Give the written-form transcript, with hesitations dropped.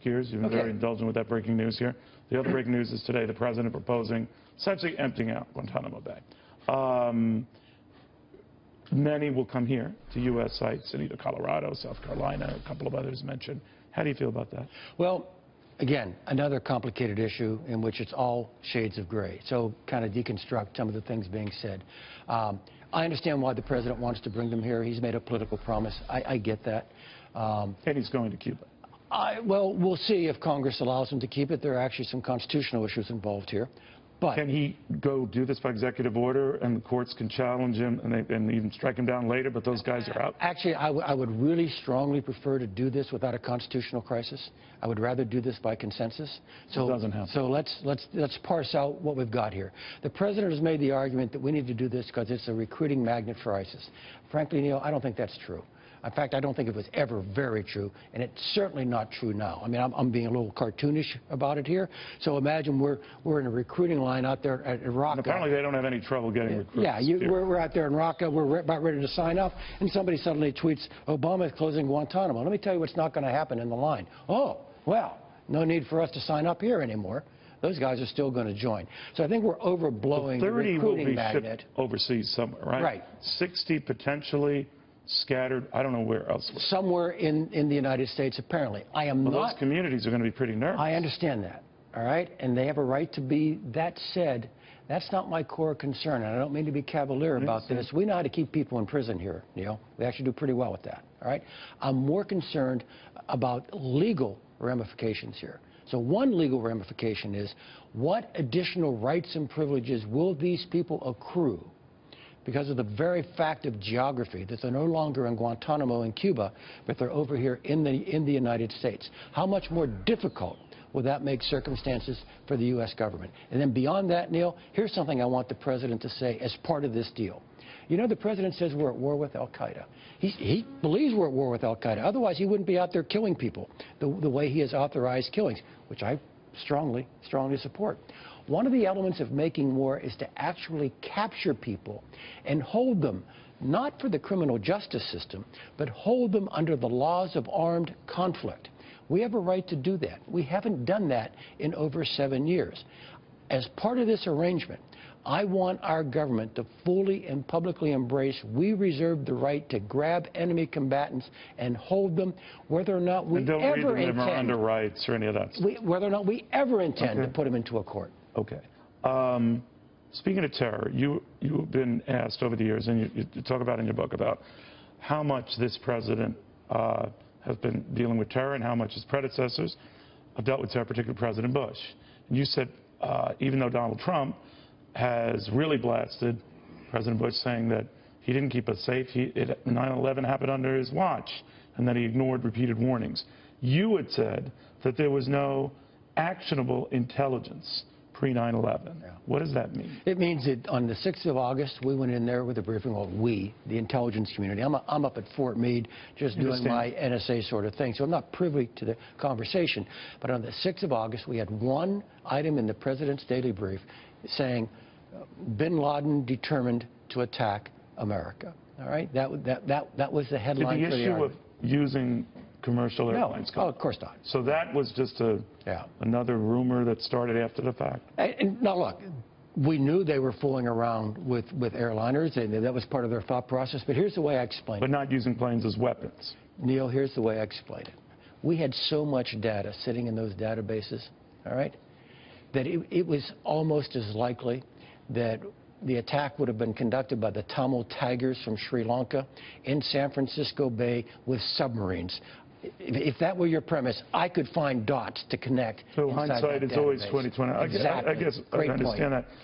gears. You've been very indulgent with that breaking news here. The other breaking news is today the president proposing essentially emptying out Guantanamo Bay. Many will come here to U.S. sites in either Colorado, South Carolina, a couple of others mentioned. How do you feel about that? Well, again, another complicated issue in which it's all shades of gray. So kind of deconstruct some of the things being said. I understand why the president wants to bring them here. He's made a political promise. I get that. And he's going to Cuba. Well, we'll see if Congress allows him to keep it. There are actually some constitutional issues involved here. But can he go do this by executive order and the courts can challenge him and even strike him down later, but those guys are out? Actually, I would really strongly prefer to do this without a constitutional crisis. I would rather do this by consensus. So, it doesn't happen. So let's parse out what we've got here. The president has made the argument that we need to do this because it's a recruiting magnet for ISIS. Frankly, Neil, I don't think that's true. In fact, I don't think it was ever very true, and it's certainly not true now. I mean, I'm being a little cartoonish about it here. So imagine we're in a recruiting line out there at Raqqa. And apparently they don't have any trouble getting recruits. Yeah, we're out there in Raqqa. We're about ready to sign up, and somebody suddenly tweets, Obama is closing Guantanamo. Let me tell you what's not going to happen in the line. Oh, well, no need for us to sign up here anymore. Those guys are still going to join. So I think we're overblowing the recruiting magnet. 30 will be shipped overseas somewhere, right? Right. 60 potentially scattered, I don't know where else. Somewhere in the United States, apparently. I am not. Those communities are going to be pretty nervous. I understand that, all right? And they have a right to be. That said, that's not my core concern, and I don't mean to be cavalier about this. We know how to keep people in prison here, Neil. We actually do pretty well with that, all right? I'm more concerned about legal ramifications here. So one legal ramification is, what additional rights and privileges will these people accrue because of the very fact of geography, that they're no longer in Guantanamo in Cuba, but they're over here in the United States? How much more difficult will that make circumstances for the U.S. government? And then beyond that, Neil, here's something I want the president to say as part of this deal. You know, the president says we're at war with al-Qaeda. He believes we're at war with al-Qaeda. Otherwise, he wouldn't be out there killing people the way he has authorized killings, which I strongly support. One of the elements of making war is to actually capture people and hold them, not for the criminal justice system, but hold them under the laws of armed conflict. We have a right to do that. We haven't done that in over 7 years. As part of this arrangement, I want our government to fully and publicly embrace we reserve the right to grab enemy combatants and hold them, whether or not we ever intend under rights or any of that stuff. Whether or not we ever intend to put them into a court. Okay. Speaking of terror, you've been asked over the years, and you talk about in your book about how much this president has been dealing with terror and how much his predecessors have dealt with terror, particularly President Bush. And you said even though Donald Trump has really blasted President Bush, saying that he didn't keep us safe, 9/11 happened under his watch, and that he ignored repeated warnings. You had said that there was no actionable intelligence pre-9/11. Yeah. What does that mean? It means that on the 6th of August, we went in there with a briefing, well, we, the intelligence community. I'm up at Fort Meade just doing my NSA sort of thing, so I'm not privy to the conversation. But on the 6th of August, we had one item in the president's daily brief saying, bin Laden determined to attack America. All right? That was the headline for the issue of using commercial airlines. No, of course not. So that was just another rumor that started after the fact? And now, look, we knew they were fooling around with airliners, and that was part of their thought process. But here's the way I explain it. But not using planes as weapons. Neil, here's the way I explain it. We had so much data sitting in those databases, all right, that it was almost as likely that the attack would have been conducted by the Tamil Tigers from Sri Lanka in San Francisco Bay with submarines. If that were your premise, I could find dots to connect. So hindsight is always 20/20. Exactly. I guess Great I understand point. that.